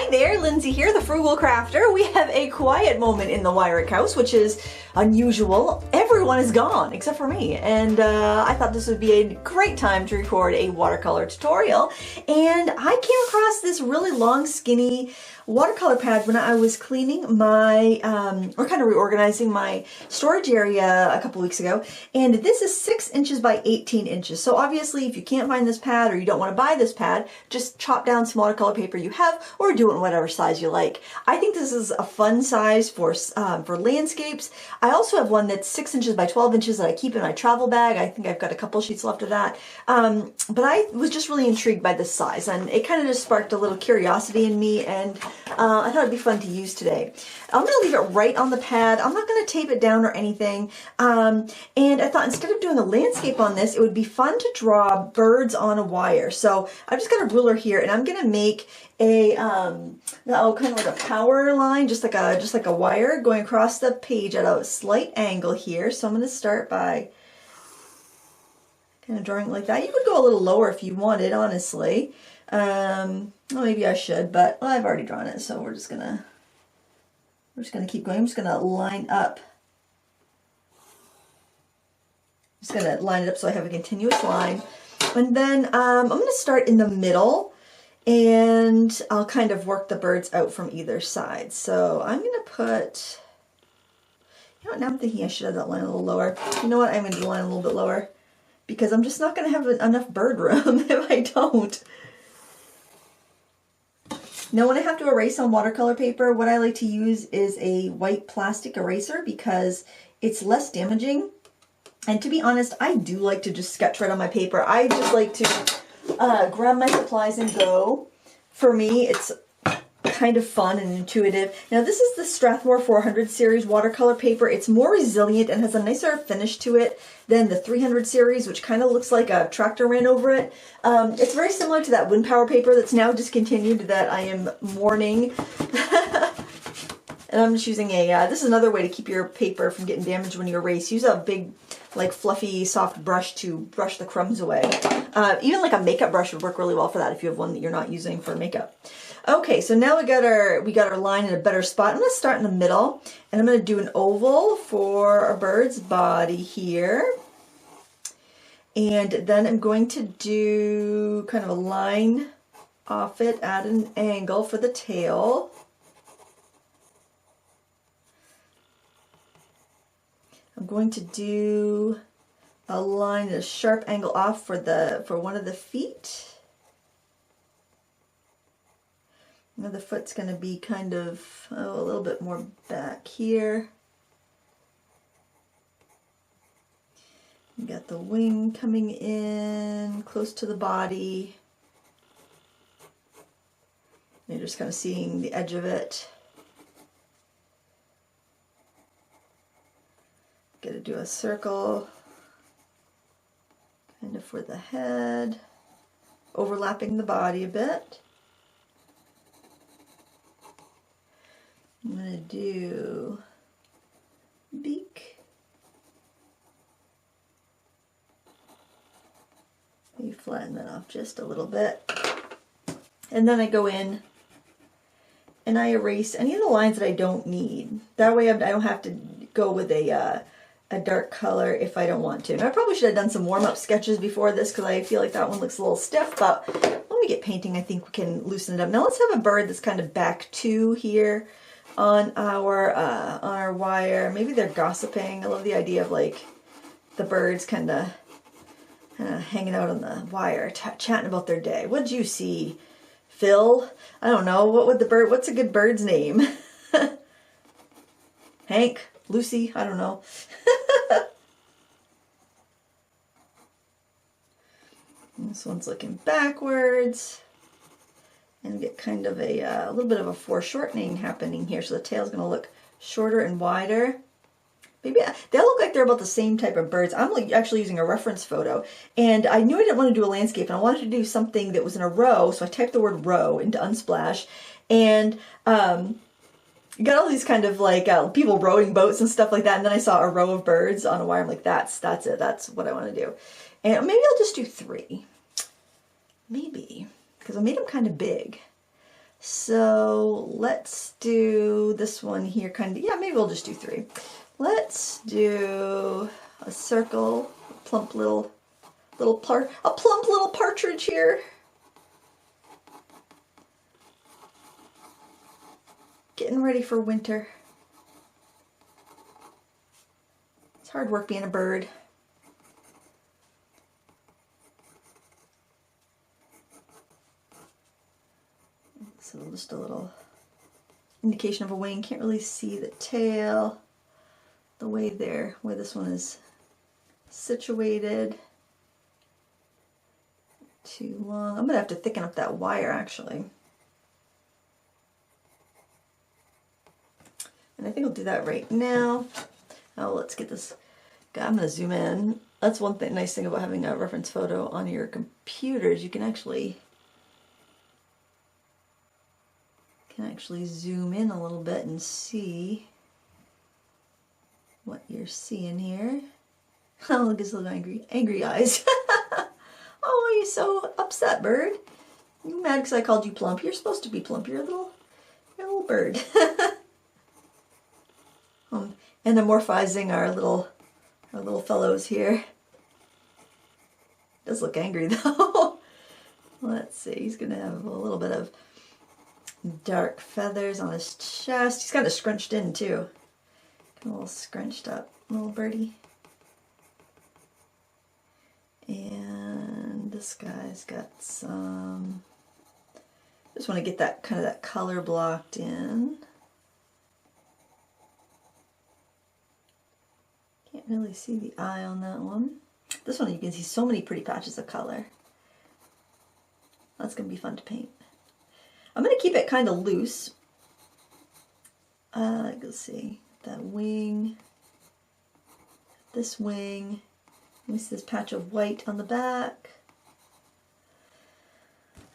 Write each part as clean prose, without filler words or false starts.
Hi there, Lindsay here, the Frugal Crafter. We have a quiet moment in the Weirich house, which is unusual. Everyone is gone except for me, and I thought this would be a great time to record a watercolor tutorial. And I came across this really long, skinny watercolor pad when I was cleaning my, or kind of reorganizing my storage area a couple weeks ago. And this is 6 inches by 18 inches. So obviously, if you can't find this pad or you don't want to buy this pad, just chop down some watercolor paper you have or do it in whatever size you like. I think this is a fun size for landscapes. I also have one that's 6 inches by 12 inches that I keep in my travel bag. I think I've got a couple sheets left of that. But I was just really intrigued by this size, and it kind of just sparked a little curiosity in me, and I thought it'd be fun to use today. I'm going to leave it right on the pad. I'm not going to tape it down or anything. And I thought instead of doing a landscape on this, it would be fun to draw birds on a wire. So I've just got a ruler here, and I'm going to make a kind of like a power line, just like a wire going across the page at a slight angle here. So I'm going to start by kind of drawing it like that. You could go a little lower if you wanted, honestly. Well, maybe I should, but I've already drawn it, so we're just gonna keep going. I'm just gonna line up. Just gonna line it up so I have a continuous line, and then I'm gonna start in the middle, and I'll kind of work the birds out from either side. So I'm gonna put. You know what? Now I'm thinking I should have that line a little lower. You know what? I'm gonna do the line a little bit lower because I'm just not gonna have enough bird room if I don't. Now when I have to erase on watercolor paper, what I like to use is a white plastic eraser because it's less damaging. And to be honest, I do like to just sketch right on my paper. I just like to grab my supplies and go. For me, it's kind of fun and intuitive. Now this is the Strathmore 400 series watercolor paper. It's more resilient and has a nicer finish to it than the 300 series, which kind of looks like a tractor ran over it. It's very similar to that wind power paper that's now discontinued that I am mourning. And I'm just using this is another way to keep your paper from getting damaged when you erase. Use a big, like fluffy, soft brush to brush the crumbs away. Even like a makeup brush would work really well for that if you have one that you're not using for makeup. Okay, so now we got our line in a better spot. I'm going to start in the middle, and I'm going to do an oval for a bird's body here. And then I'm going to do kind of a line off it at an angle for the tail. I'm going to do a line at a sharp angle off for one of the feet. Now the foot's going to be kind of a little bit more back here. You got the wing coming in close to the body. You're just kind of seeing the edge of it. Got to do a circle kind of for the head, overlapping the body a bit. I'm going to do beak. Maybe flatten that off just a little bit. And then I go in and I erase any of the lines that I don't need. That way I don't have to go with a dark color if I don't want to. Now, I probably should have done some warm-up sketches before this because I feel like that one looks a little stiff, but when we get painting, I think we can loosen it up. Now let's have a bird that's kind of back to here on our wire. Maybe they're gossiping. I love the idea of like the birds kind of hanging out on the wire, chatting about their day. What'd you see, Phil? I don't know. What's a good bird's name? Hank? Lucy? I don't know. This one's looking backwards. And get kind of a little bit of a foreshortening happening here. So the tail's going to look shorter and wider. Maybe they look like they're about the same type of birds. I'm actually using a reference photo. And I knew I didn't want to do a landscape. And I wanted to do something that was in a row. So I typed the word row into Unsplash. And you got all these kind of like people rowing boats and stuff like that. And then I saw a row of birds on a wire. I'm like, that's it. That's what I want to do. And maybe I'll just do 3. Maybe. Because I made them kind of big. So let's do this one here, kind of, yeah, maybe we'll just do 3. Let's do a circle, a plump little partridge here. Getting ready for winter. It's hard work being a bird. So just a little indication of a wing. Can't really see the tail, the way there, where this one is situated. Too long. I'm gonna have to thicken up that wire actually. And I think I'll do that right now. Oh, let's get this. I'm gonna zoom in. That's one thing, nice thing about having a reference photo on your computers. You can actually zoom in a little bit and see what you're seeing here. Oh, look at his little angry eyes. Oh, you're so upset, bird. You mad because I called you plump? You're supposed to be plump. You're a little bird. Anamorphizing our little fellows here. Does look angry though. Let's see. He's gonna have a little bit of dark feathers on his chest. He's kind of scrunched in too. A little scrunched up little birdie. And this guy's got some, just want to get that kind of that color blocked in. Can't really see the eye on that one. This one you can see so many pretty patches of color. That's going to be fun to paint. I'm going to keep it kind of loose. Let's see, that wing, this wing. Let me see this patch of white on the back.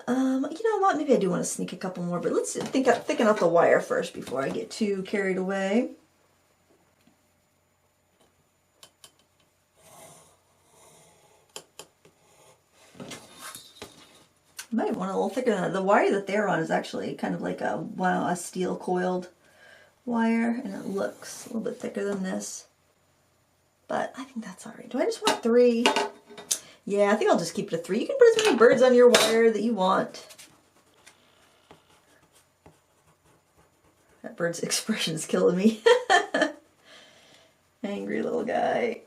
You know what? Maybe I do want to sneak a couple more, but let's thicken up the wire first before I get too carried away. Might want a little thicker than that. The wire that they're on is actually kind of like a steel coiled wire, and it looks a little bit thicker than this. But I think that's all right. Do I just want 3? Yeah, I think I'll just keep it at 3. You can put as many birds on your wire that you want. That bird's expression is killing me. Angry little guy.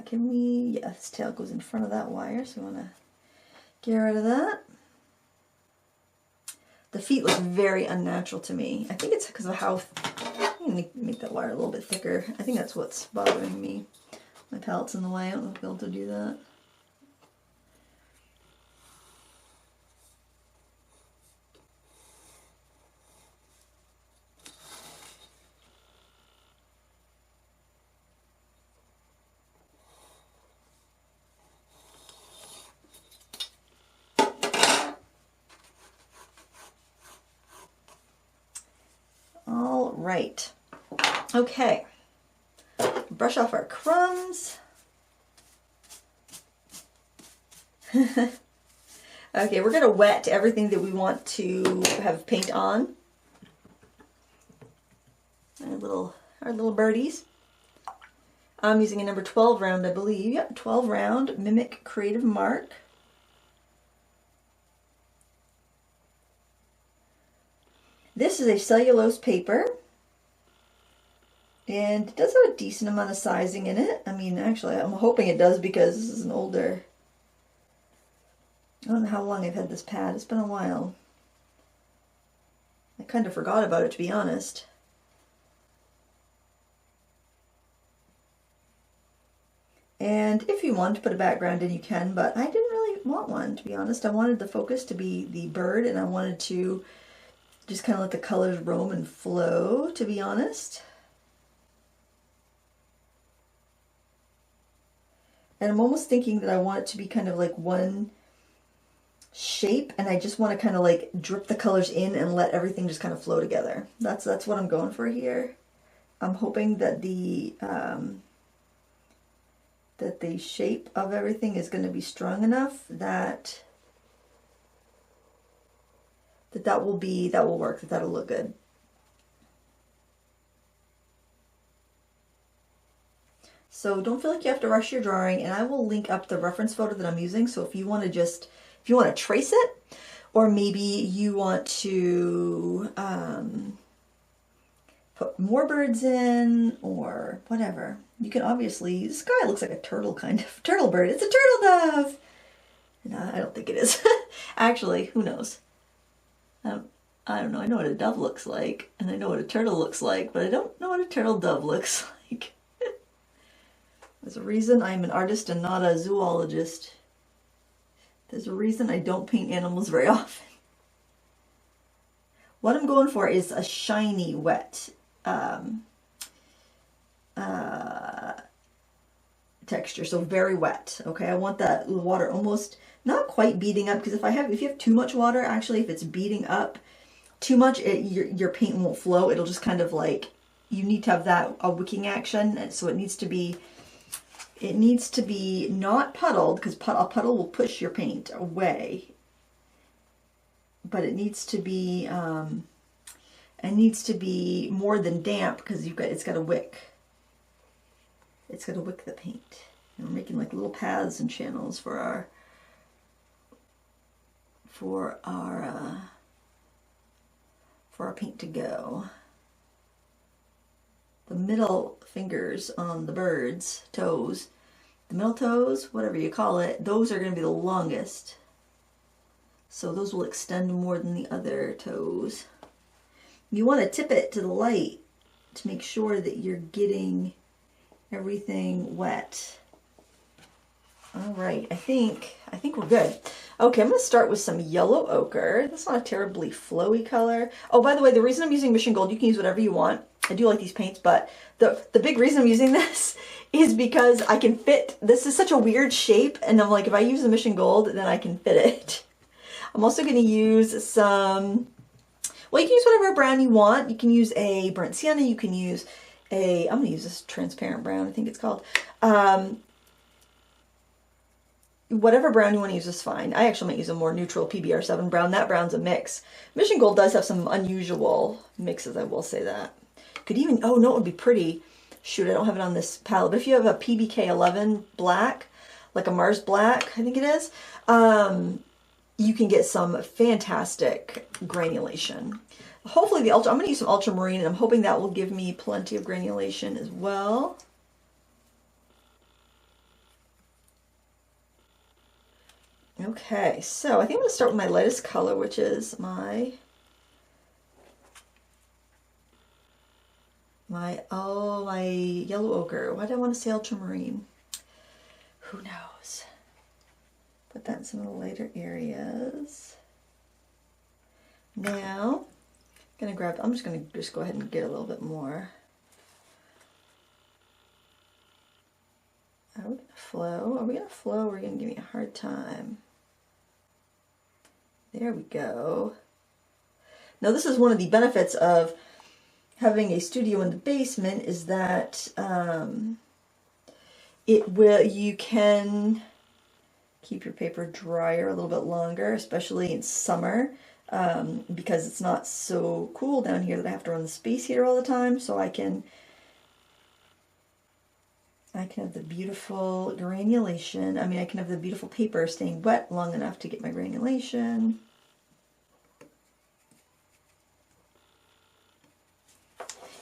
Can we, yeah, his tail goes in front of that wire, so we want to get rid of that. The feet look very unnatural to me. I think it's because of how, I'm going to make that wire a little bit thicker. I think that's what's bothering me. My palette's in the way. I don't know if I'll be able to do that. All right. Okay. Brush off our crumbs. Okay, we're going to wet everything that we want to have paint on. Our little birdies. I'm using a number 12 round, I believe. Yep, 12 round Mimic Creative Mark. This is a cellulose paper, and it does have a decent amount of sizing in it. I mean, actually, I'm hoping it does because this is an older, I don't know how long I've had this pad. It's been a while. I kind of forgot about it, to be honest. And if you want to put a background in, you can, but I didn't really want one, to be honest. I wanted the focus to be the bird, and I wanted to just kind of let the colors roam and flow, to be honest. And I'm almost thinking that I want it to be kind of like one shape, and I just want to kind of like drip the colors in and let everything just kind of flow together. That's what I'm going for here. I'm hoping that the shape of everything is going to be strong enough that that will work, that'll look good. So don't feel like you have to rush your drawing, and I will link up the reference photo that I'm using. So if you want to trace it, or maybe you want to put more birds in or whatever, you can obviously, this guy looks like a turtle, kind of turtle bird. It's a turtle dove. No, I don't think it is. Actually, who knows? I don't know. I know what a dove looks like, and I know what a turtle looks like, but I don't know what a turtle dove looks like. There's a reason I'm an artist and not a zoologist. There's a reason I don't paint animals very often. What I'm going for is a shiny, wet texture, so very wet. Okay, I want that water almost not quite beating up, because if you have too much water, actually, if it's beating up too much, your paint won't flow. It'll just kind of like, you need to have a wicking action, and so it needs to be not puddled, because a puddle will push your paint away. But it needs to be more than damp, because it's got to wick. It's got to wick the paint. And we're making like little paths and channels for our paint to go. The middle fingers on the bird's toes, the middle toes, whatever you call it, those are going to be the longest. So those will extend more than the other toes. You want to tip it to the light to make sure that you're getting everything wet. All right, I think we're good. Okay, I'm going to start with some yellow ochre. That's not a terribly flowy color. Oh, by the way, the reason I'm using Mission Gold, you can use whatever you want. I do like these paints, but the big reason I'm using this is because I can fit, this is such a weird shape, and I'm like, if I use the Mission Gold, then I can fit it. I'm also going to use some, well, you can use whatever brown you want. You can use a burnt sienna, you can use I'm going to use this transparent brown, I think it's called. Whatever brown you want to use is fine. I actually might use a more neutral PBR7 brown. That brown's a mix. Mission Gold does have some unusual mixes, I will say that. Could even, oh no, it would be pretty. Shoot, I don't have it on this palette, but if you have a PBK11 black, like a Mars black, I think it is, you can get some fantastic granulation. Hopefully I'm going to use some ultramarine, and I'm hoping that will give me plenty of granulation as well. Okay, so I think I'm going to start with my lightest color, which is my yellow ochre. Why do I want to say ultramarine? Who knows? Put that in some of the lighter areas. Now, I'm just going to go ahead and get a little bit more. Are we going to flow? Are we going to flow, or are we going to give me a hard time? There we go. Now, this is one of the benefits of having a studio in the basement, is that you can keep your paper drier a little bit longer, especially in summer, because it's not so cool down here that I have to run the space heater all the time. So I can have the beautiful granulation. I mean, I can have the beautiful paper staying wet long enough to get my granulation.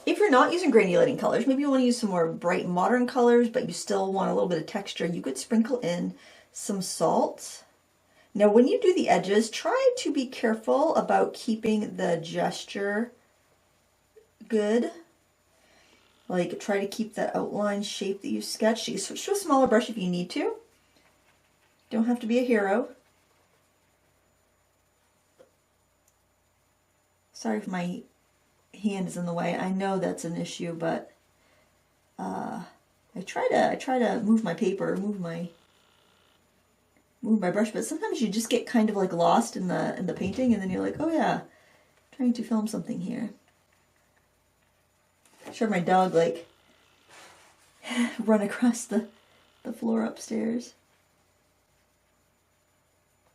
If you're not using granulating colors, maybe you want to use some more bright modern colors, but you still want a little bit of texture, you could sprinkle in some salt. Now, when you do the edges, try to be careful about keeping the gesture good. Like, try to keep that outline shape that you sketched. You switch to a smaller brush if you need to. Don't have to be a hero. Sorry if my hand is in the way. I know that's an issue, but I try to move my paper, move my brush, but sometimes you just get kind of like lost in the painting, and then you're like, oh yeah, I'm trying to film something here. I'm sure my dog like run across the floor upstairs.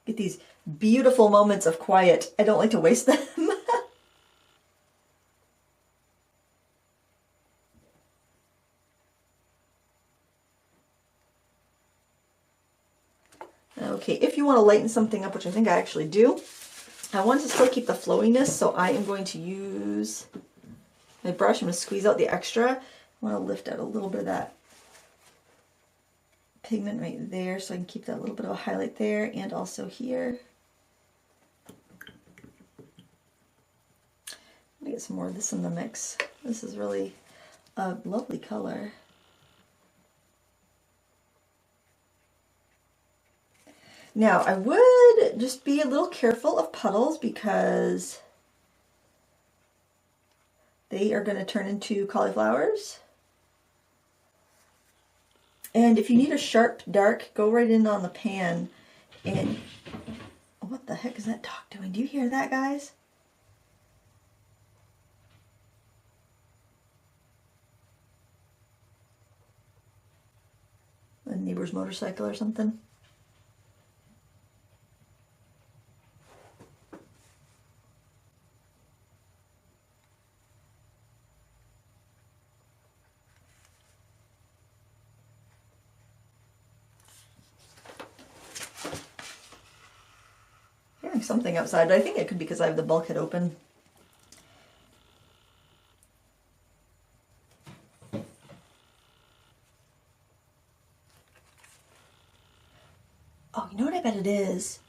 Get these beautiful moments of quiet. I don't like to waste them. Okay, if you want to lighten something up, which I think I actually do, I want to still keep the flowiness, so I am going to use my brush. I'm going to squeeze out the extra. I want to lift out a little bit of that pigment right there so I can keep that little bit of a highlight there, and also here. I'm going to get some more of this in the mix. This is really a lovely color. Now, I would just be a little careful of puddles because they are going to turn into cauliflowers. And if you need a sharp dark, go right in on the pan. And what the heck is that dog doing? Do you hear that, guys? A neighbor's motorcycle or something? Hearing something outside. I think it could be because I have the bulkhead open. Oh, you know what I bet it is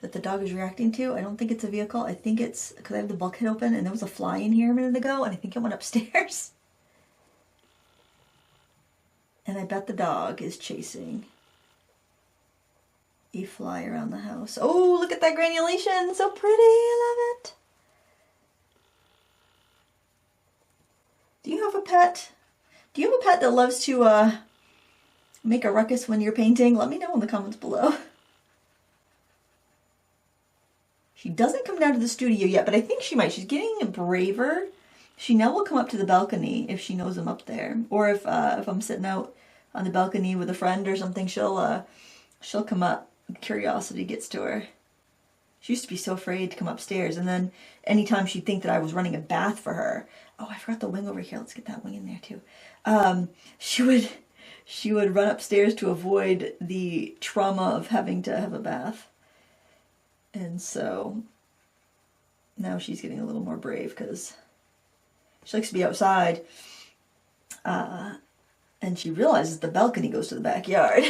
that the dog is reacting to? I don't think it's a vehicle. I think it's because I have the bulkhead open and there was a fly in here a minute ago and I think it went upstairs. And I bet the dog is chasing a fly around the house. Oh, look at that granulation. So pretty. I love it. Do you have a pet? Do you have a pet that loves to make a ruckus when you're painting? Let me know in the comments below. She doesn't come down to the studio yet, but I think she might. She's getting braver. She now will come up to the balcony if she knows I'm up there. Or if I'm sitting out on the balcony with a friend or something, she'll come up. Curiosity gets to her. She used to be so afraid to come upstairs, and then anytime she'd think that I was running a bath for her, oh, I forgot the wing over here. Let's get that wing in there too. She would run upstairs to avoid the trauma of having to have a bath. And so now she's getting a little more brave because she likes to be outside. And she realizes the balcony goes to the backyard.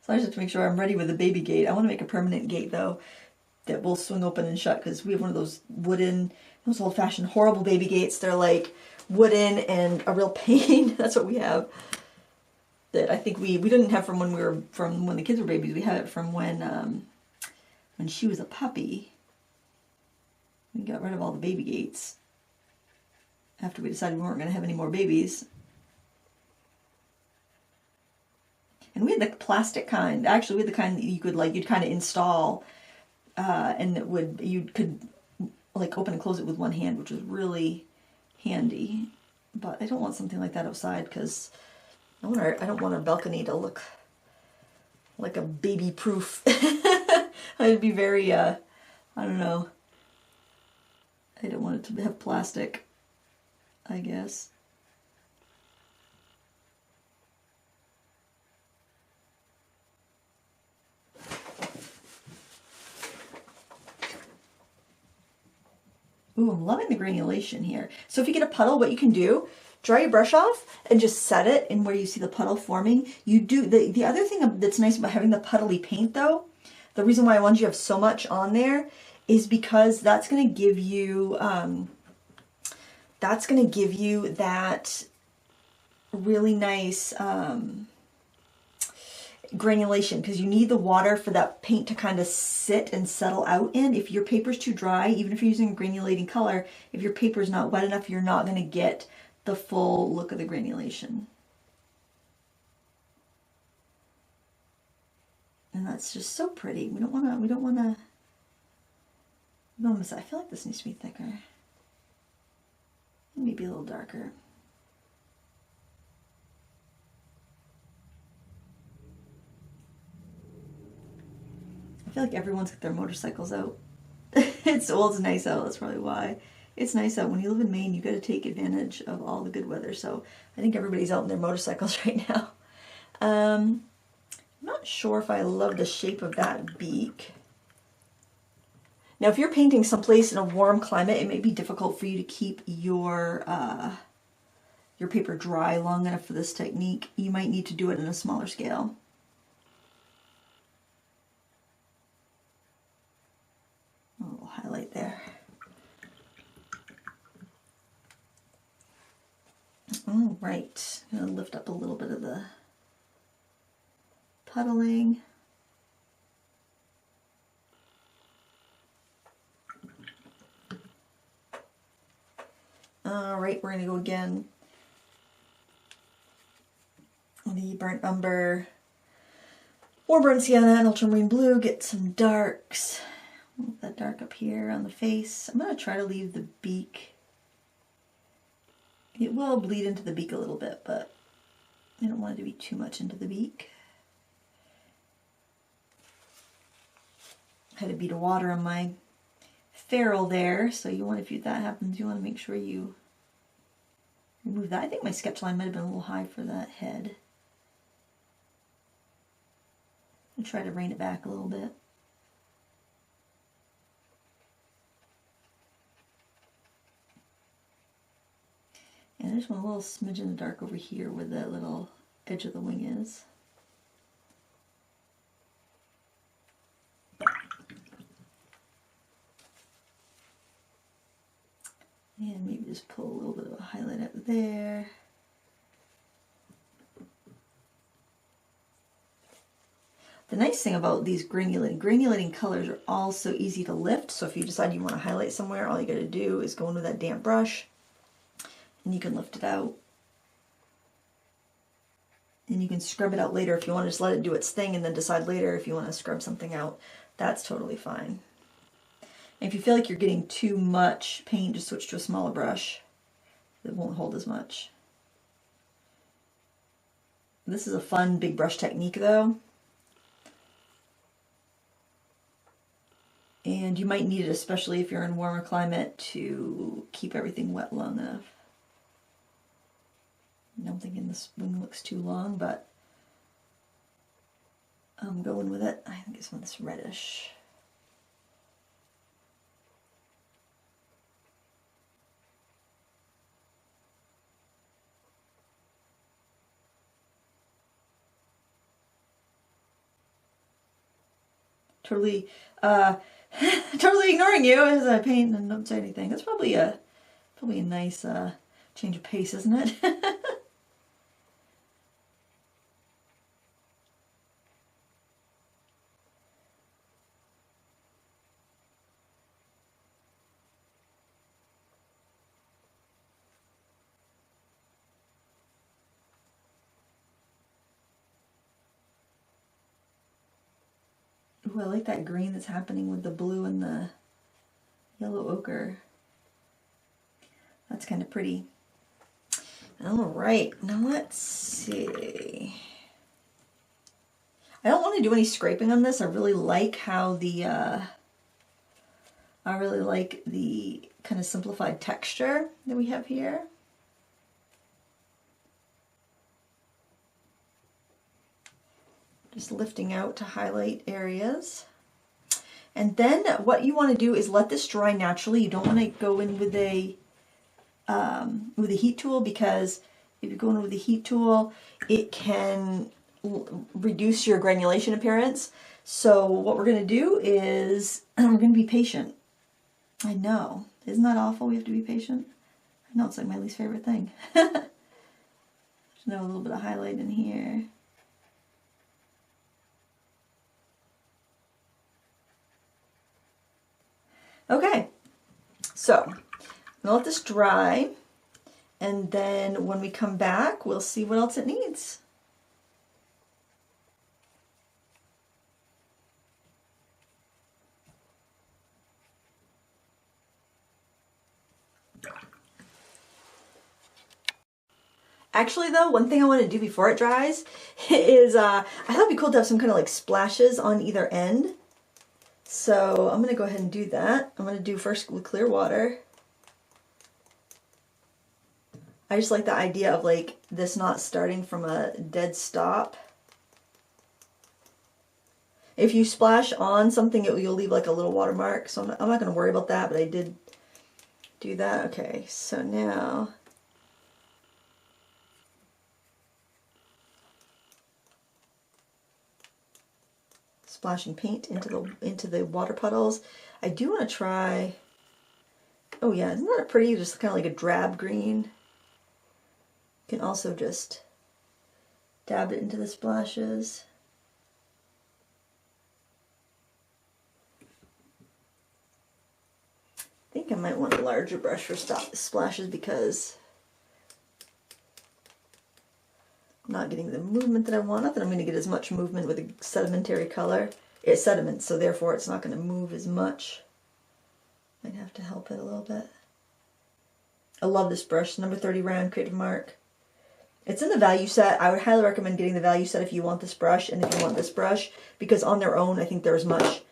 So I just have to make sure I'm ready with the baby gate. I want to make a permanent gate, though, that will swing open and shut, because we have one of those wooden, those old-fashioned horrible baby gates. They're like wooden and a real pain. That's what we have. That I think we didn't have from when the kids were babies. We had it from when she was a puppy. We got rid of all the baby gates after we decided we weren't going to have any more babies. And we had the plastic kind. Actually, we had the kind that you could you'd kind of install, and you could open and close it with one hand, which was really handy. But I don't want something like that outside because I don't want our balcony to look like a baby-proof. It'd be very, I don't know. I don't want it to have plastic, I guess. Ooh, I'm loving the granulation here. So if you get a puddle, what you can do, dry your brush off and just set it in where you see the puddle forming. You do the other thing that's nice about having the puddly paint, though, the reason why I want you to have so much on there is because that's going to give you that really nice granulation, because you need the water for that paint to kind of sit and settle out in. If your paper's too dry, even if you're using a granulating color, if your paper's not wet enough, you're not going to get the full look of the granulation. And that's just so pretty. We don't want to I feel like this needs to be thicker. Maybe a little darker. feel like everyone's got their motorcycles out. It's nice out, that's probably why. It's nice out. When you live in Maine, you got to take advantage of all the good weather, so I think everybody's out in their motorcycles right now. I'm not sure if I love the shape of that beak. Now, if you're painting someplace in a warm climate, it may be difficult for you to keep your paper dry long enough for this technique. You might need to do it in a smaller scale. A little highlight there. All right, I'm going to lift up a little bit of the puddling. All right, we're going to go again. The burnt umber or burnt sienna and ultramarine blue. Get some darks. Move that dark up here on the face. I'm going to try to leave the beak. It will bleed into the beak a little bit, but I don't want it to be too much into the beak. I had a bead of water on my ferrule there, so you want, if that happens, you want to make sure you remove that. I think my sketch line might have been a little high for that head. And try to rein it back a little bit. And I just want a little smidgen of dark over here where the little edge of the wing is. And maybe just pull a little bit of a highlight out there. The nice thing about these granulating colors are all so easy to lift. So if you decide you want to highlight somewhere, all you got to do is go in with that damp brush and you can lift it out. And you can scrub it out later if you want to just let it do its thing and then decide later if you want to scrub something out. That's totally fine. And if you feel like you're getting too much paint, just switch to a smaller brush. It won't hold as much. This is a fun big brush technique though. And you might need it, especially if you're in a warmer climate, to keep everything wet long enough. I'm thinking this wing looks too long, but I'm going with it. I think it's one that's reddish. Totally, totally ignoring you as I paint and don't say anything. That's probably a nice change of pace, isn't it? Ooh, I like that green that's happening with the blue and the yellow ochre. That's kind of pretty. All right, now let's see. I don't want to do any scraping on this. I really like how the kind of simplified texture that we have here. Just lifting out to highlight areas. And then what you want to do is let this dry naturally. You don't want to go in with a heat tool, because if you go in with a heat tool, it can reduce your granulation appearance. So what we're going to do is we're going to be patient. I know. Isn't that awful? We have to be patient. I know, it's like my least favorite thing. Just know a little bit of highlight in here. Okay, so I'm gonna let this dry, and then when we come back, we'll see what else it needs. Actually though, one thing I want to do before it dries is, I thought it'd be cool to have some kind of like splashes on either end. So I'm going to go ahead and do that. I'm going to do first with clear water. I just like the idea of like this not starting from a dead stop. If you splash on something, you'll leave like a little watermark. So I'm not going to worry about that, but I did do that. Okay, so now splashing paint into the water puddles. I do want to try. Oh yeah, isn't that pretty? Just kind of like a drab green. You can also just dab it into the splashes. I think I might want a larger brush for splashes because I'm not getting the movement that I want. Not that I'm going to get as much movement with a sedimentary color. It's sediment, so therefore it's not going to move as much. Might have to help it a little bit. I love this brush, number 30 round Creative Mark. It's in the value set. I would highly recommend getting the value set if you want this brush and if you want this brush, because on their own I think they're as much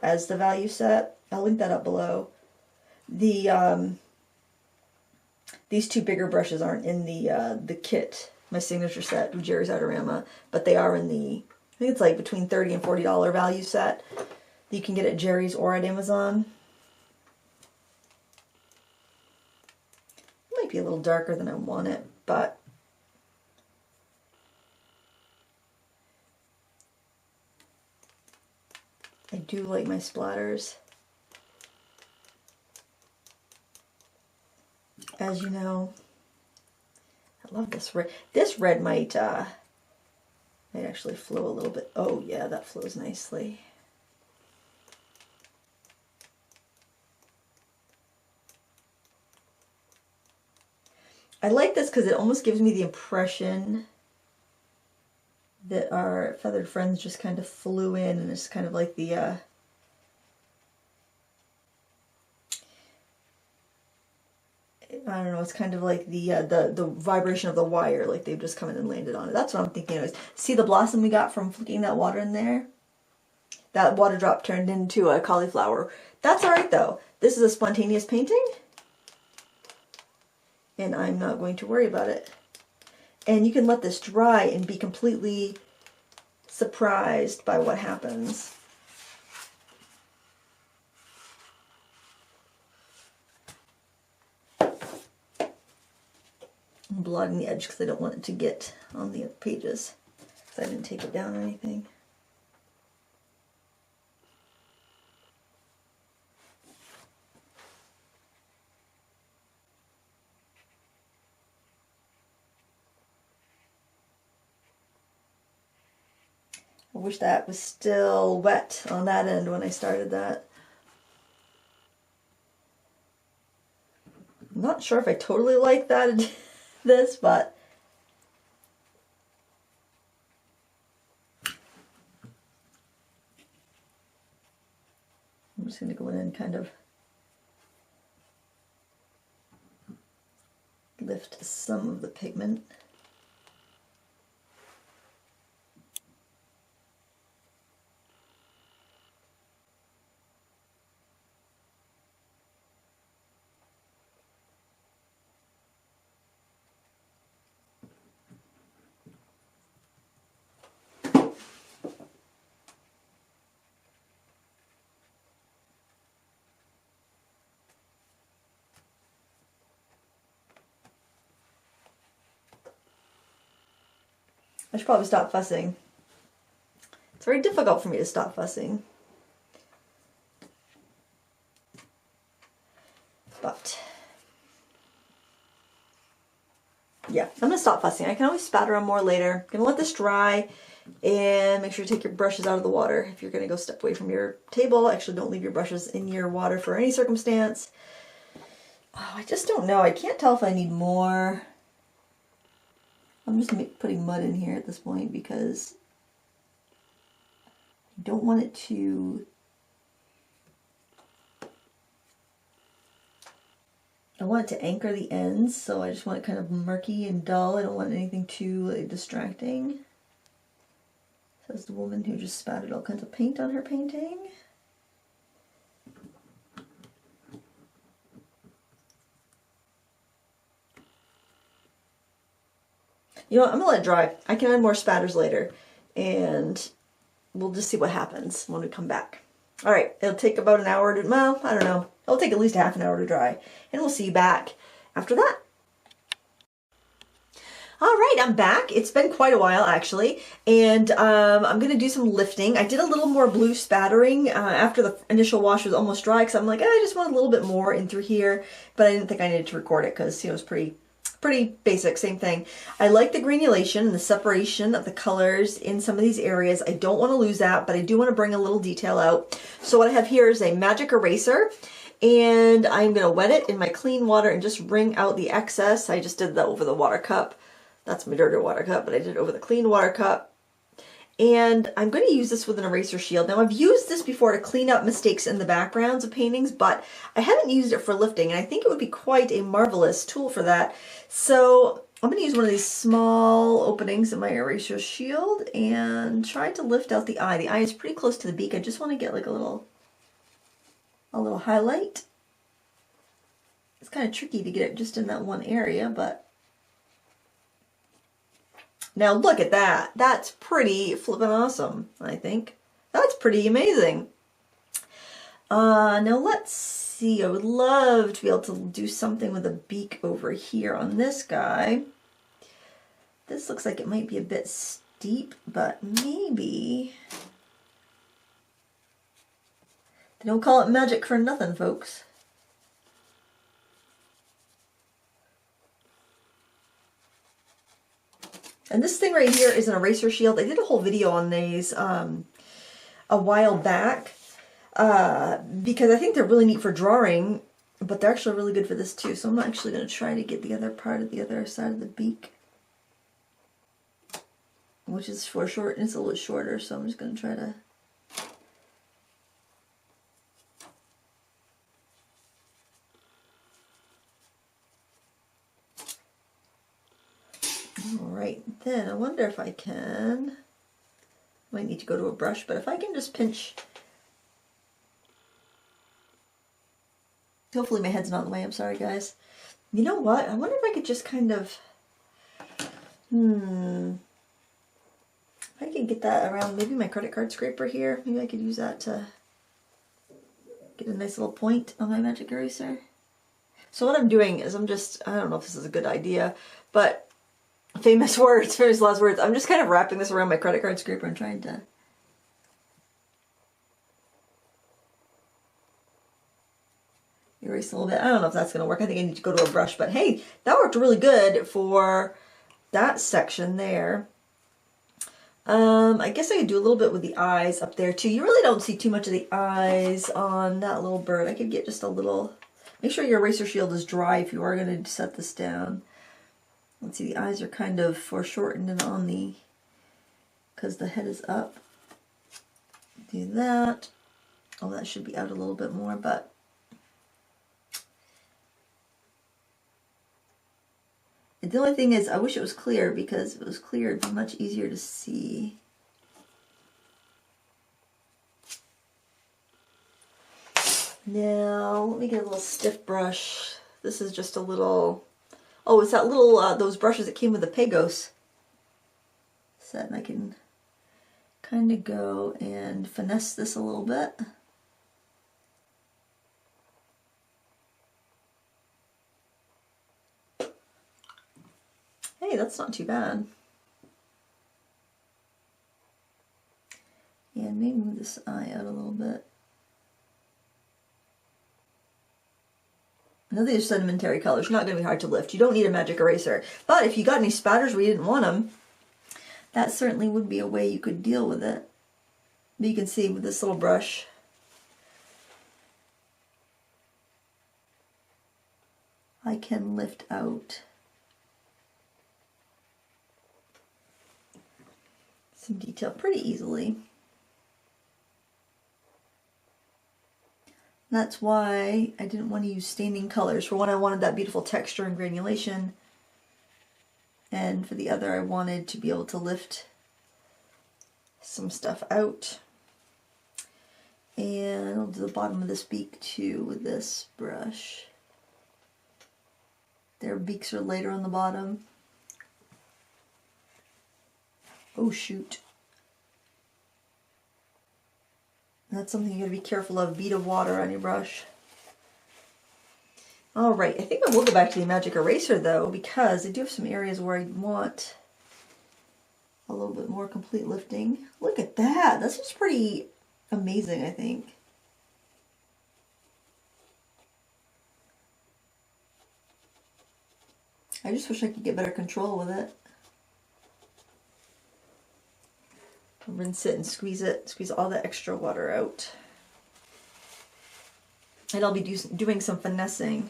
as the value set. I'll link that up below. These two bigger brushes aren't in the kit, my signature set with Jerry's Artorama, but they are in the, I think it's like between $30 and $40 value set that you can get at Jerry's or at Amazon. It might be a little darker than I want it, but I do like my splatters. As you know, I love this red. This red might actually flow a little bit. Oh yeah, that flows nicely. I like this because it almost gives me the impression that our feathered friends just kind of flew in, and it's kind of like the I don't know, it's kind of like the vibration of the wire, like they've just come in and landed on it. That's what I'm thinking anyways. See the blossom we got from flicking that water in there? That water drop turned into a cauliflower. That's alright though. This is a spontaneous painting, and I'm not going to worry about it. And you can let this dry and be completely surprised by what happens. I'm blotting the edge because I don't want it to get on the pages, because I didn't take it down or anything. I wish that was still wet on that end when I started that. I'm not sure if I totally like that this, but I'm just going to go in and kind of lift some of the pigment. I should probably stop fussing. It's very difficult for me to stop fussing. But yeah, I'm going to stop fussing. I can always spatter them more later. I'm going to let this dry and make sure you take your brushes out of the water. If you're going to go step away from your table, actually don't leave your brushes in your water for any circumstance. Oh, I just don't know. I can't tell if I need more. I'm just putting mud in here at this point because I don't want it to... I want it to anchor the ends, so I just want it kind of murky and dull. I don't want anything too distracting. Says the woman who just spattered all kinds of paint on her painting. You know what, I'm gonna let it dry. I can add more spatters later, and we'll just see what happens when we come back. All right, it'll take about an hour to, well, I don't know. It'll take at least half an hour to dry, and we'll see you back after that. All right, I'm back. It's been quite a while actually, and I'm gonna do some lifting. I did a little more blue spattering after the initial wash was almost dry, because I'm like, I just want a little bit more in through here, but I didn't think I needed to record it because, you know, it's pretty basic, same thing. I like the granulation and the separation of the colors in some of these areas. I don't want to lose that, but I do want to bring a little detail out. So what I have here is a magic eraser, and I'm going to wet it in my clean water and just wring out the excess. I just did that over the water cup. That's my dirty water cup, but I did it over the clean water cup. And I'm going to use this with an eraser shield. Now, I've used this before to clean up mistakes in the backgrounds of paintings, but I haven't used it for lifting, and I think it would be quite a marvelous tool for that. So I'm going to use one of these small openings in my eraser shield and try to lift out the eye. The eye is pretty close to the beak. I just want to get like a little highlight. It's kind of tricky to get it just in that one area, but now look at that. That's pretty flippin' awesome, I think. That's pretty amazing. Now let's see. I would love to be able to do something with a beak over here on this guy. This looks like it might be a bit steep, but maybe. They don't call it magic for nothing, folks. And this thing right here is an eraser shield. I did a whole video on these a while back because I think they're really neat for drawing, but they're actually really good for this too. So I'm actually going to try to get the other part of the other side of the beak, which is for short. It's a little shorter, so I'm just going to try to. Alright, then I wonder if I can, might need to go to a brush, but if I can just pinch, hopefully my head's not in the way, I'm sorry guys. You know what, I wonder if I could just kind of, if I could get that around maybe my credit card scraper here, maybe I could use that to get a nice little point on my magic eraser. So what I'm doing is I'm just, I don't know if this is a good idea, but famous words, famous last words. I'm just kind of wrapping this around my credit card scraper and trying to erase a little bit. I don't know if that's going to work. I think I need to go to a brush, but hey, that worked really good for that section there. I guess I could do a little bit with the eyes up there too. You really don't see too much of the eyes on that little bird. I could get just a little, make sure your eraser shield is dry if you are going to set this down. Let's see, the eyes are kind of foreshortened and on the, because the head is up. Do that. Oh, that should be out a little bit more, but the only thing is I wish it was clear, because if it was clear it'd be much easier to see. Now, let me get a little stiff brush. This is just a little, oh, it's that little, those brushes that came with the Pagos set, and I can kind of go and finesse this a little bit. Hey, that's not too bad. And maybe move this eye out a little bit. Now these are sedimentary colors, not going to be hard to lift. You don't need a magic eraser. But if you got any spatters where you didn't want them, that certainly would be a way you could deal with it. But you can see with this little brush, I can lift out some detail pretty easily. That's why I didn't want to use staining colors. For one, I wanted that beautiful texture and granulation. And for the other, I wanted to be able to lift some stuff out. And I'll do the bottom of this beak too with this brush. Their beaks are later on the bottom. Oh shoot. That's something you gotta be careful of. Bead of water on your brush. Alright, I think I will go back to the magic eraser though, because I do have some areas where I want a little bit more complete lifting. Look at that! That's just pretty amazing, I think. I just wish I could get better control with it. Rinse it and squeeze all the extra water out. And I'll be doing some finessing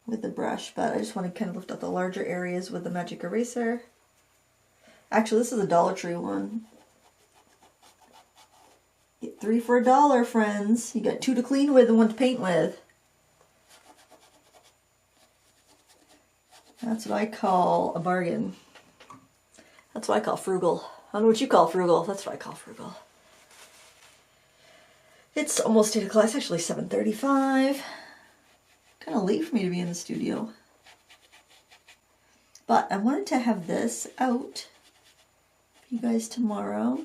with the brush, but I just want to kind of lift up the larger areas with the magic eraser. Actually, this is a Dollar Tree one. Get 3 for $1, friends. You got 2 to clean with and 1 to paint with. That's what I call a bargain. That's what I call frugal. I don't know what you call frugal. That's what I call frugal. It's almost 8 o'clock. It's actually 7:35. Kind of late for me to be in the studio. But I wanted to have this out for you guys tomorrow.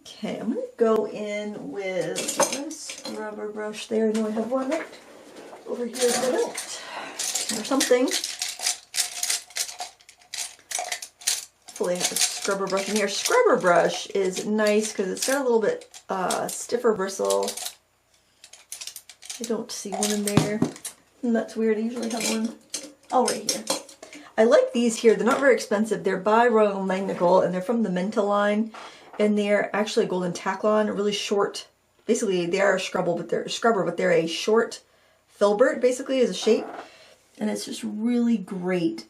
Okay, I'm going to go in with a scrubber brush there. I know I have one right over here in a minute or something. Hopefully I have a scrubber brush in here. Scrubber brush is nice because it's got a little bit stiffer bristle. I don't see one in there. And that's weird. I usually have one. Oh, right here. I like these here. They're not very expensive. They're by Royal Magnical and they're from the Menta line. And they're actually a golden Taklon, really short. Basically, they are a scrubber, but they're a short filbert, basically, as a shape. And it's just really great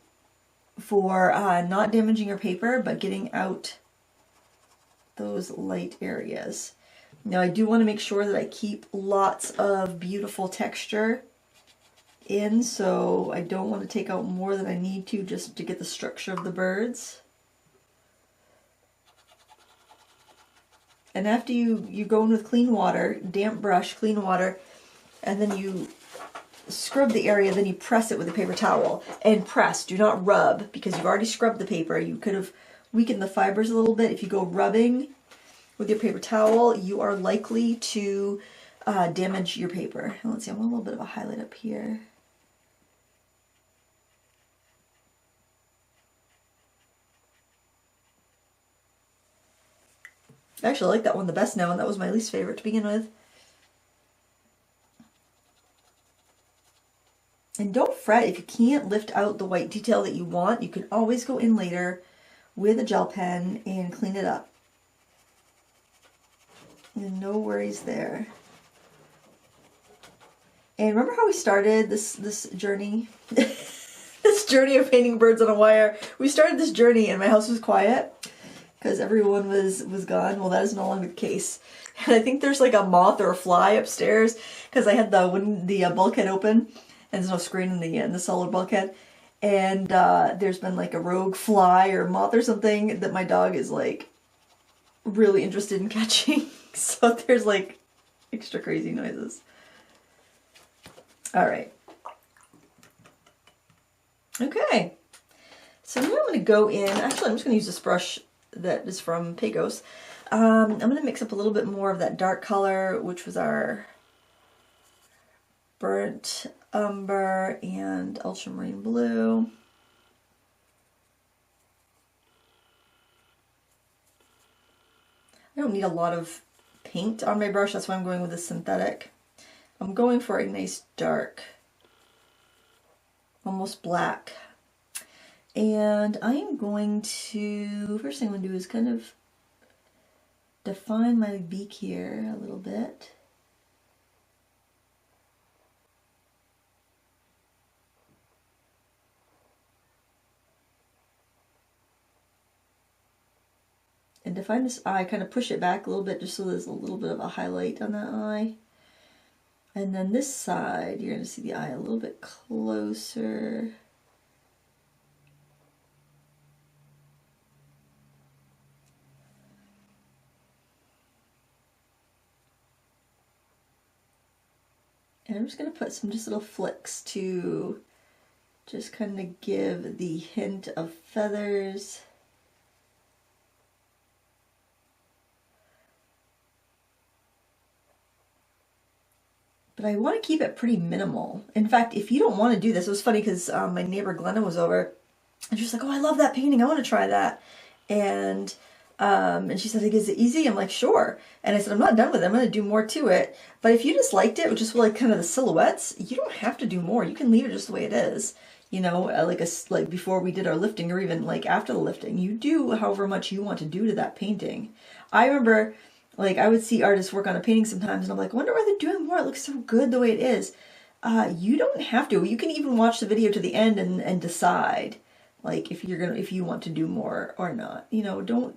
for not damaging your paper, but getting out those light areas. Now, I do want to make sure that I keep lots of beautiful texture in, so I don't want to take out more than I need to just to get the structure of the birds. And after you go in with clean water, damp brush, clean water, and then you scrub the area, then you press it with a paper towel. And press, do not rub, because you've already scrubbed the paper. You could have weakened the fibers a little bit. If you go rubbing with your paper towel, you are likely to damage your paper. And let's see, I want a little bit of a highlight up here. I actually like that one the best now, and that was my least favorite to begin with. And don't fret if you can't lift out the white detail that you want. You can always go in later with a gel pen and clean it up. And no worries there. And remember how we started this journey? This journey of painting birds on a wire. We started this journey and my house was quiet because everyone was gone. Well, that is no longer the case. And I think there's like a moth or a fly upstairs because I had the bulkhead open and there's no screen in the solar bulkhead. And there's been like a rogue fly or moth or something that my dog is like really interested in catching. So there's like extra crazy noises. All right. Okay. So now I'm going to go in. Actually, I'm just going to use this brush that is from Pagos. I'm going to mix up a little bit more of that dark color, which was our burnt umber and ultramarine blue. I don't need a lot of paint on my brush, that's why I'm going with a synthetic. I'm going for a nice dark, almost black. And I am going to, first thing I'm going to do is kind of define my beak here a little bit. And define this eye, kind of push it back a little bit just so there's a little bit of a highlight on that eye. And then this side, you're going to see the eye a little bit closer. And I'm just going to put some just little flicks to just kind of give the hint of feathers. But I want to keep it pretty minimal. In fact, if you don't want to do this, it was funny because my neighbor Glenna was over and she was like, oh, I love that painting. I want to try that. And she said, is it easy? I'm like, sure. And I said, I'm not done with it. I'm going to do more to it. But if you just liked it, just like kind of the silhouettes, you don't have to do more. You can leave it just the way it is. You know, like before we did our lifting, or even like after the lifting, you do however much you want to do to that painting. I remember, like, I would see artists work on a painting sometimes, and I'm like, I wonder why they're doing more. It looks so good the way it is. You don't have to. You can even watch the video to the end and decide, like, if you want to do more or not. You know, don't.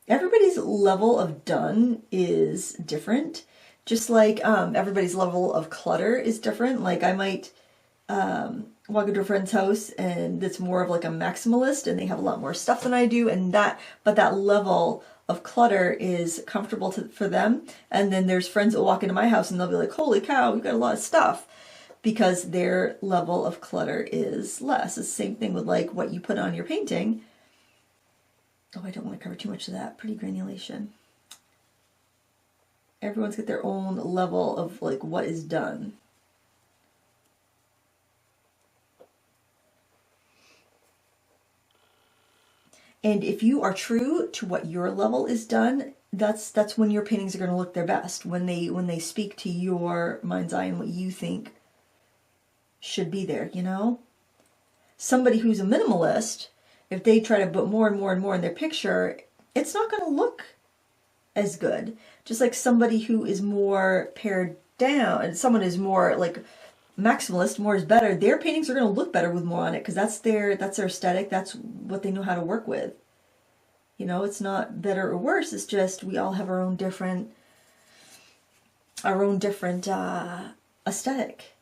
Everybody's level of done is different. Just like everybody's level of clutter is different. Like, I might walk into a friend's house and it's more of like a maximalist, and they have a lot more stuff than I do, but that level of clutter is comfortable for them. And then there's friends that walk into my house and they'll be like, holy cow, we've got a lot of stuff, because their level of clutter is less. It's the same thing with like what you put on your painting. Oh, I don't want to cover too much of that. Pretty granulation. Everyone's got their own level of like what is done. And if you are true to what your level is done, that's when your paintings are going to look their best, when they speak to your mind's eye and what you think should be there, you know? Somebody who's a minimalist, if they try to put more and more and more in their picture, it's not going to look as good. Just like somebody who is more pared down, and someone who's more like maximalist, more is better, their paintings are going to look better with more on it, because that's their aesthetic. That's what they know how to work with. You know, it's not better or worse. It's just we all have our own different aesthetic.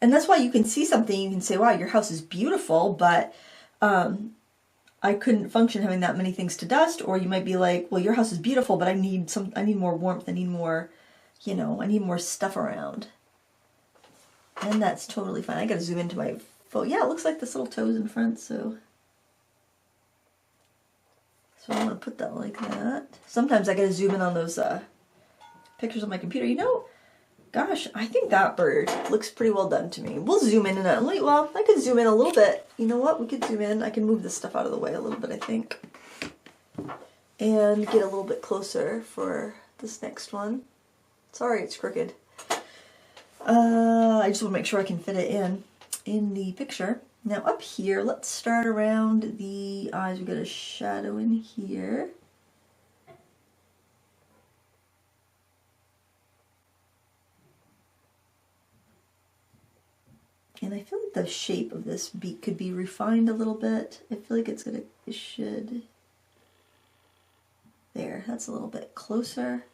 And that's why you can see something, you can say, wow, your house is beautiful, but I couldn't function having that many things to dust. Or you might be like, well, your house is beautiful, but I need more warmth, I need more, you know, I need more stuff around. And that's totally fine. I gotta zoom into my photo. Yeah, it looks like this little toes in front, so I want to put that like that. Sometimes I gotta zoom in on those pictures on my computer. You know, gosh, I think that bird looks pretty well done to me. We'll zoom in and well, I could zoom in a little bit. You know what? We could zoom in. I can move this stuff out of the way a little bit, I think. And get a little bit closer for this next one. Sorry, it's crooked. I just want to make sure I can fit it in the picture. Now up here, let's start around the eyes. We've got a shadow in here. And I feel like the shape of this beak could be refined a little bit. I feel like it should. There, that's a little bit closer.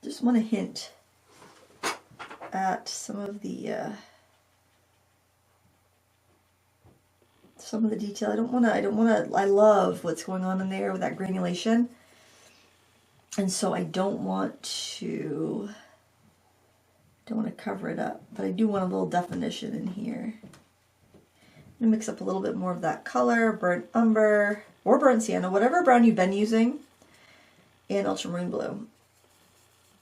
Just want to hint at some of the detail. I don't want to, I love what's going on in there with that granulation. And so I don't want to cover it up, but I do want a little definition in here. I'm going to mix up a little bit more of that color, burnt umber, or burnt sienna, whatever brown you've been using, and ultramarine blue.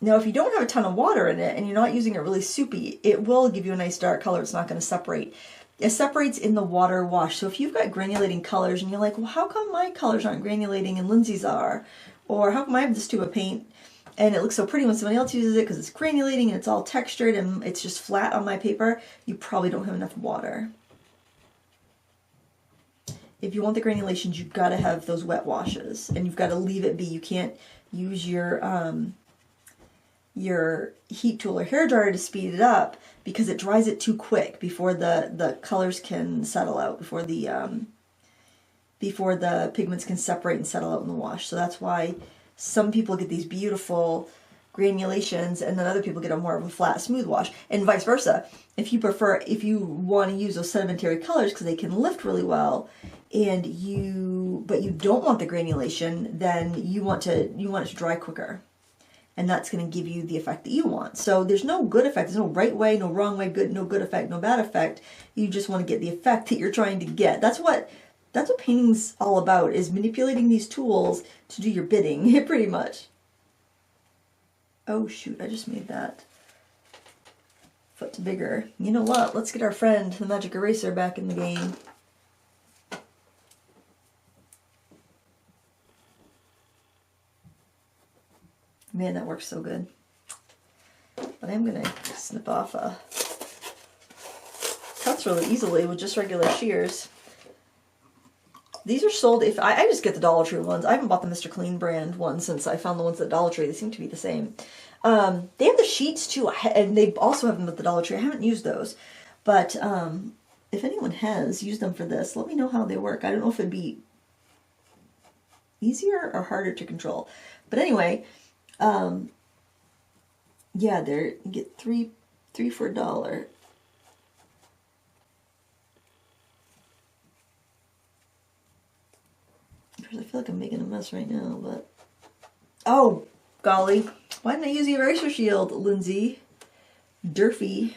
Now, if you don't have a ton of water in it and you're not using it really soupy, it will give you a nice dark color. It's not going to separate. It separates in the water wash. So if you've got granulating colors and you're like, well, how come my colors aren't granulating and Lindsay's are? Or how come I have this tube of paint and it looks so pretty when somebody else uses it because it's granulating and it's all textured and it's just flat on my paper? You probably don't have enough water. If you want the granulations, you've got to have those wet washes and you've got to leave it be. You can't use your your heat tool or hair dryer to speed it up because it dries it too quick before the colors can settle out, before the pigments can separate and settle out in the wash. So that's why some people get these beautiful granulations and then other people get a more of a flat, smooth wash, and vice versa. If you want to use those sedimentary colors because they can lift really well, but you don't want the granulation, then you want it to dry quicker. And that's going to give you the effect that you want. So there's no good effect. There's no right way, no wrong way, no good effect, no bad effect. You just want to get the effect that you're trying to get. That's what painting's all about, is manipulating these tools to do your bidding, pretty much. Oh shoot, I just made that foot bigger. You know what? Let's get our friend, the magic eraser, back in the game. Man, that works so good. But I'm going to snip off cuts really easily with just regular shears. These are sold, I just get the Dollar Tree ones. I haven't bought the Mr. Clean brand ones since I found the ones at Dollar Tree. They seem to be the same. They have the sheets too, and they also have them at the Dollar Tree. I haven't used those. But if anyone has used them for this, let me know how they work. I don't know if it'd be easier or harder to control. But anyway, yeah, you get three for $1. I feel like I'm making a mess right now, but oh golly, why didn't I use the eraser shield, Lindsay? Durfy.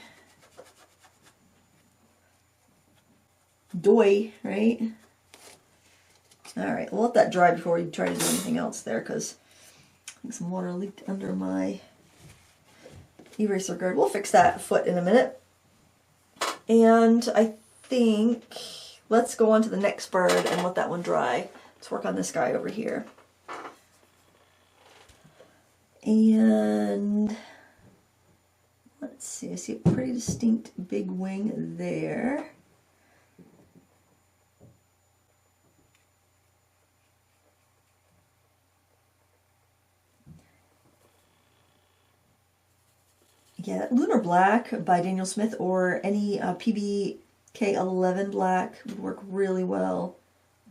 Doy, right? Alright, we'll let that dry before we try to do anything else there, because I think some water leaked under my eraser guard. We'll fix that foot in a minute. And I think let's go on to the next bird and let that one dry. Let's work on this guy over here. And let's see, I see a pretty distinct big wing there. Yeah, Lunar Black by Daniel Smith or any PBK11 black would work really well.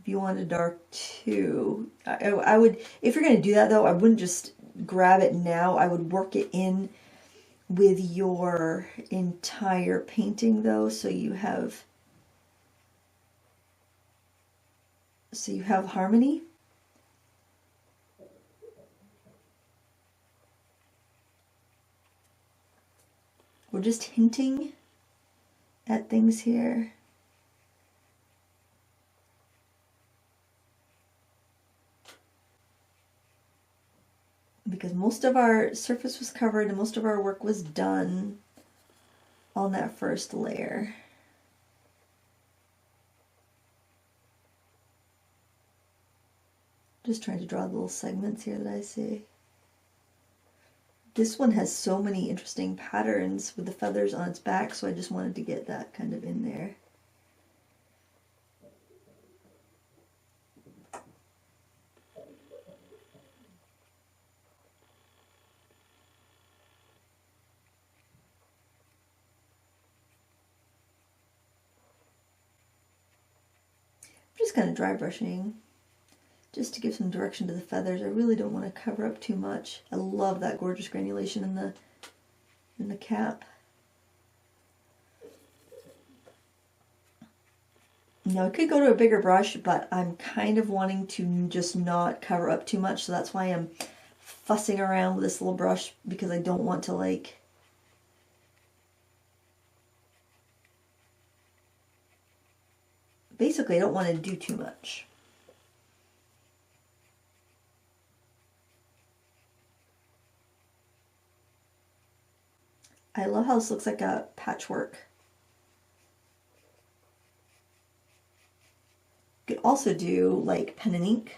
If you wanted dark too, I would, if you're going to do that though, I wouldn't just grab it now. I would work it in with your entire painting though, so you have harmony. We're just hinting at things here. Because most of our surface was covered and most of our work was done on that first layer. Just trying to draw little segments here that I see. This one has so many interesting patterns with the feathers on its back, so I just wanted to get that kind of in there. I'm just kind of dry brushing, just to give some direction to the feathers. I really don't want to cover up too much. I love that gorgeous granulation in the cap. Now I could go to a bigger brush, but I'm kind of wanting to just not cover up too much, so that's why I'm fussing around with this little brush, because I don't want to basically I don't want to do too much. I love how this looks like a patchwork. You could also do like pen and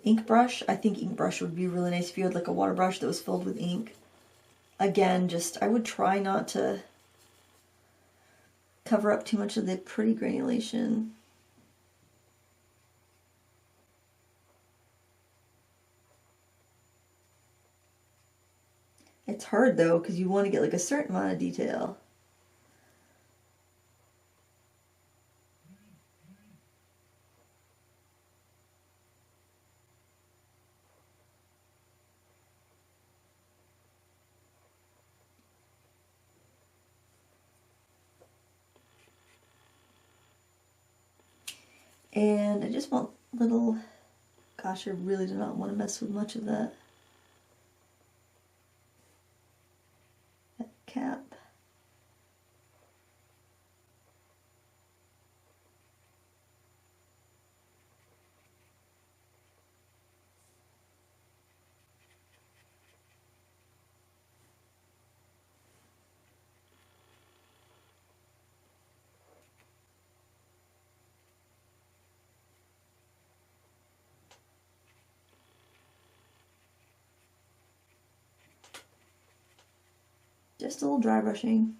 ink brush. I think ink brush would be really nice if you had like a water brush that was filled with ink. Again, I would try not to cover up too much of the pretty granulation. It's hard though, because you want to get like a certain amount of detail. And I just want little, gosh, I really do not want to mess with much of that cap. Just a little dry brushing.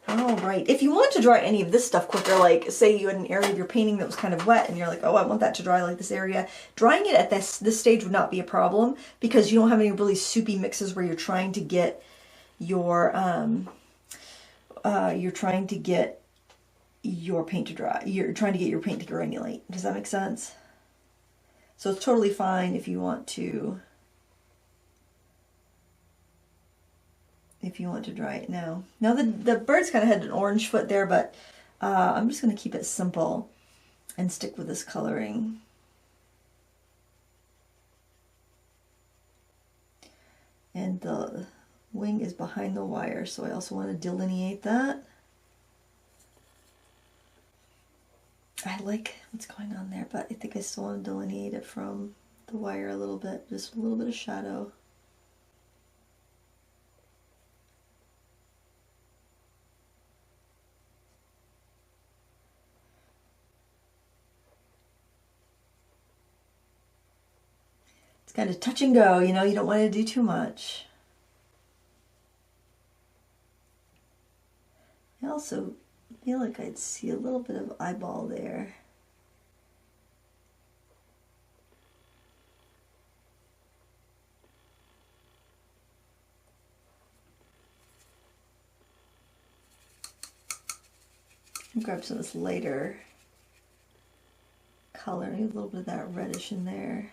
All right, if you want to dry any of this stuff quicker, like say you had an area of your painting that was kind of wet and you're like, oh, I want that to dry like this area, drying it at this stage would not be a problem because you don't have any really soupy mixes where you're trying to get your paint to dry. You're trying to get your paint to granulate. Does that make sense? So it's totally fine if you want to dry it now. Now the bird's kind of had an orange foot there, but I'm just going to keep it simple and stick with this coloring. And the wing is behind the wire, so I also want to delineate that. I like what's going on there, but I think I still want to delineate it from the wire a little bit, just a little bit of shadow. It's kind of touch and go, you know, you don't want to do too much. I also feel like I'd see a little bit of eyeball there. I'll grab some of this lighter color, maybe a little bit of that reddish in there.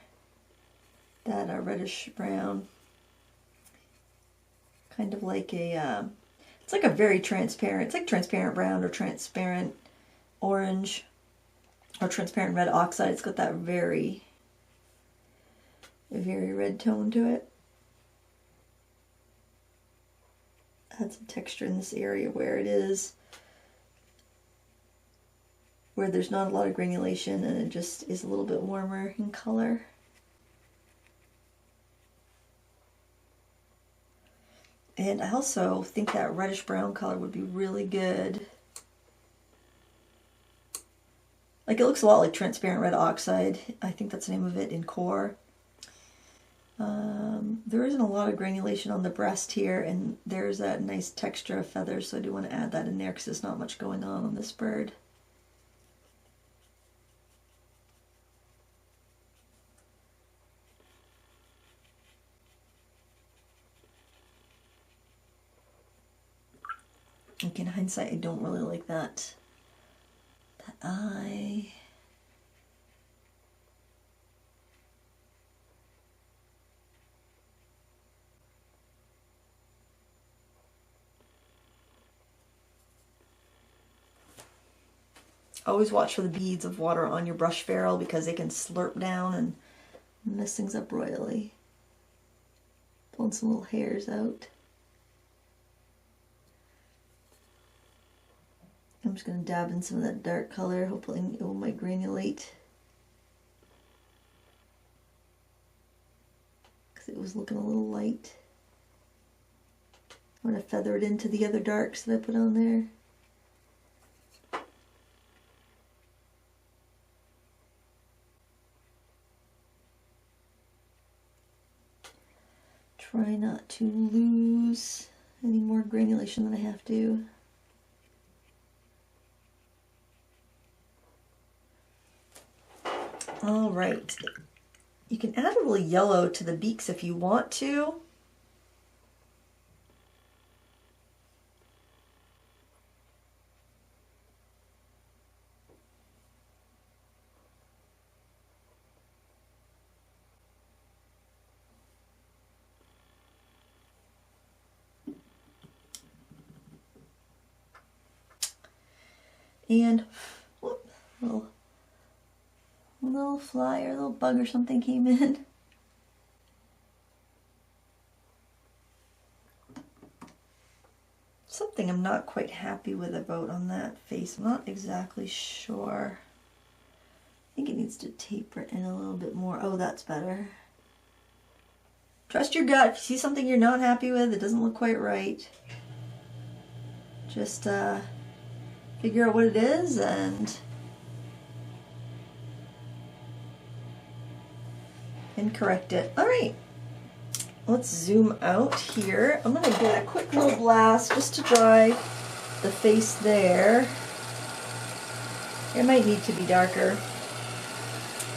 That reddish brown. Kind of like a, it's like a very transparent, it's like transparent brown or transparent orange or transparent red oxide. It's got that very red tone to it. Add some texture in this area where it is, where there's not a lot of granulation and it just is a little bit warmer in color. And I also think that reddish brown color would be really good. Like it looks a lot like transparent red oxide. I think that's the name of it in core. There isn't a lot of granulation on the breast here, and there's that nice texture of feathers, so I do want to add that in there because there's not much going on this bird. Like in hindsight, I don't really like that eye. Always watch for the beads of water on your brush ferrule because they can slurp down and mess things up royally. Pulling some little hairs out. I'm just going to dab in some of that dark color, hopefully it might granulate. Because it was looking a little light. I'm going to feather it into the other darks that I put on there. Try not to lose any more granulation than I have to. All right, You can add a little yellow to the beaks if you want to. And whoop, little fly or little bug or something came in. Something I'm not quite happy with about on that face. I'm not exactly sure. I think it needs to taper in a little bit more. Oh, that's better. Trust your gut. If you see something you're not happy with, it doesn't look quite right, just figure out what it is and correct it. All right, let's zoom out here. I'm gonna get a quick little blast just to dry the face there. It might need to be darker.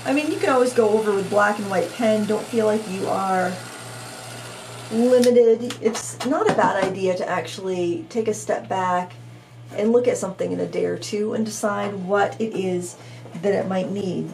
I mean, you can always go over with black and white pen. Don't feel like you are limited. It's not a bad idea to actually take a step back and look at something in a day or two and decide what it is that it might need.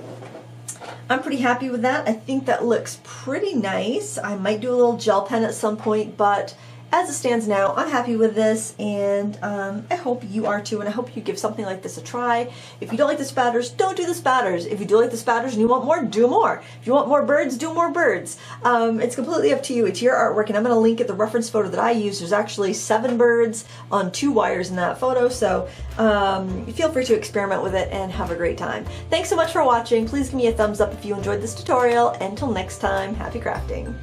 I'm pretty happy with that. I think that looks pretty nice. I might do a little gel pen at some point, but as it stands now, I'm happy with this, and I hope you are too, and I hope you give something like this a try. If you don't like the spatters, don't do the spatters. If you do like the spatters and you want more, do more. If you want more birds, do more birds. It's completely up to you. It's your artwork, and I'm going to link at the reference photo that I used. There's actually 7 birds on 2 wires in that photo, so feel free to experiment with it and have a great time. Thanks so much for watching. Please give me a thumbs up if you enjoyed this tutorial. Until next time, happy crafting.